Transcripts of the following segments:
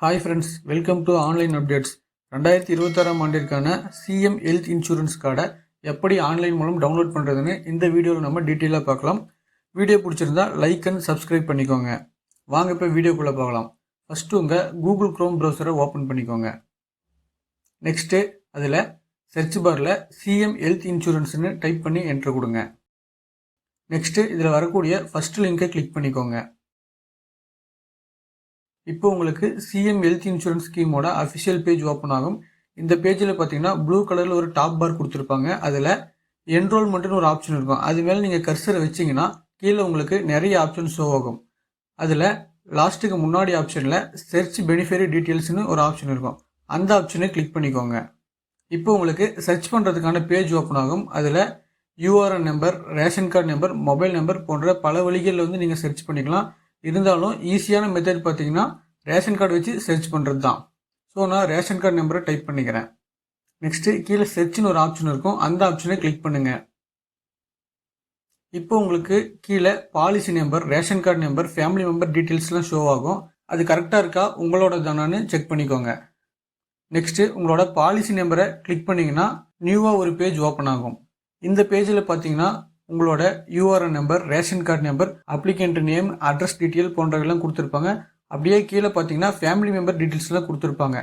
Hi friends, welcome to online updates. 2026 ஆண்டிற்கான CM health insurance கார்டை எப்படி ஆன்லைன் மூலம் டவுன்லோட் பண்ணுறதுன்னு இந்த வீடியோவில் நம்ம டீட்டெயிலாக பார்க்கலாம். வீடியோ பிடிச்சிருந்தா லைக் அண்ட் சப்ஸ்கிரைப் பண்ணிக்கோங்க. வாங்க இப்போ வீடியோக்குள்ளே பார்க்கலாம். ஃபஸ்ட்டு உங்கள் கூகுள் க்ரோம் ப்ரௌசரை ஓப்பன் பண்ணிக்கோங்க. நெக்ஸ்ட்டு அதில் சர்ச் பாரில் சிஎம் ஹெல்த் இன்சூரன்ஸ்னு டைப் பண்ணி என்ட்ரு கொடுங்க. நெக்ஸ்ட்டு இதில் வரக்கூடிய ஃபஸ்ட் லிங்கை கிளிக் பண்ணிக்கோங்க. இப்போ உங்களுக்கு சிஎம் ஹெல்த் இன்சூரன்ஸ் ஸ்கீமோட அஃபிஷியல் பேஜ் ஓப்பன் ஆகும். இந்த பேஜில் பார்த்தீங்கன்னா ப்ளூ கலரில் ஒரு டாப் பார் கொடுத்துருப்பாங்க. அதில் என்ரோல்மெண்ட்னு ஒரு ஆப்ஷன் இருக்கும். அது மேலே நீங்கள் கர்சரை வச்சிங்கன்னா கீழே உங்களுக்கு நிறைய ஆப்ஷன் ஷோ ஆகும். அதில் லாஸ்ட்டுக்கு முன்னாடி ஆப்ஷனில் சர்ச் பெனிஃபிஷரி டீட்டெயில்ஸ்னு ஒரு ஆப்ஷன் இருக்கும். அந்த ஆப்ஷனை கிளிக் பண்ணிக்கோங்க. இப்போ உங்களுக்கு சர்ச் பண்ணுறதுக்கான பேஜ் ஓப்பன் ஆகும். அதில் URN number, ration card number, mobile number போன்ற பல வழிகளில் வந்து நீங்கள் சர்ச் பண்ணிக்கலாம். இருந்தாலும் ஈஸியான மெத்தட் பார்த்தீங்கன்னா ரேஷன் கார்டு வச்சு சர்ச் பண்ணுறது தான். ஸோ நான் ரேஷன் கார்டு நம்பரை டைப் பண்ணிக்கிறேன். நெக்ஸ்ட்டு கீழே சர்ச்னு ஒரு ஆப்ஷன் இருக்கும். அந்த ஆப்ஷனை கிளிக் பண்ணுங்கள். இப்போ உங்களுக்கு கீழே policy number, ration card number, family member டீட்டெயில்ஸ்லாம் ஷோ ஆகும். அது கரெக்டாக இருக்கா உங்களோட தானான்னு செக் பண்ணிக்கோங்க. நெக்ஸ்ட்டு உங்களோட பாலிசி நம்பரை கிளிக் பண்ணிங்கன்னா நியூவாக ஒரு பேஜ் ஓப்பன் ஆகும். இந்த பேஜில் பார்த்தீங்கன்னா உங்களோட URN number, ration card number, applicant name, address detail போன்றவெல்லாம் கொடுத்துருப்பாங்க. அப்படியே கீழே பார்த்தீங்கன்னா ஃபேமிலி மெம்பர் டீட்டெயில்ஸ்லாம் கொடுத்துருப்பாங்க.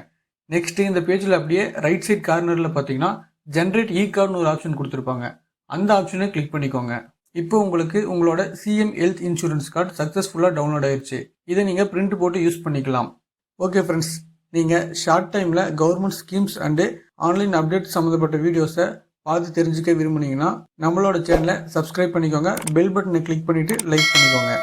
நெக்ஸ்ட்டு இந்த பேஜில் அப்படியே ரைட் சைட் கார்னரில் பார்த்தீங்கன்னா ஜென்ரேட் இ கார்டுன்னு ஒரு ஆப்ஷன் கொடுத்துருப்பாங்க. அந்த ஆப்ஷனை கிளிக் பண்ணிக்கோங்க. இப்போ உங்களுக்கு உங்களோட சிஎம் ஹெல்த் இன்சூரன்ஸ் கார்டு சக்ஸஸ்ஃபுல்லாக டவுன்லோட் ஆயிடுச்சு. இதை நீங்கள் பிரிண்ட் போட்டு யூஸ் பண்ணிக்கலாம். ஓகே ஃப்ரெண்ட்ஸ், நீங்கள் ஷார்ட் டைமில் government schemes and online update சம்மந்தப்பட்ட வீடியோஸை பார்த்து தெரிஞ்சுக்க விரும்புனீங்கன்னா நம்மளோட சேனலை சப்ஸ்கிரைப் பண்ணிக்கோங்க. பெல் பட்டனை கிளிக் பண்ணிவிட்டு லைக் பண்ணிக்கோங்க.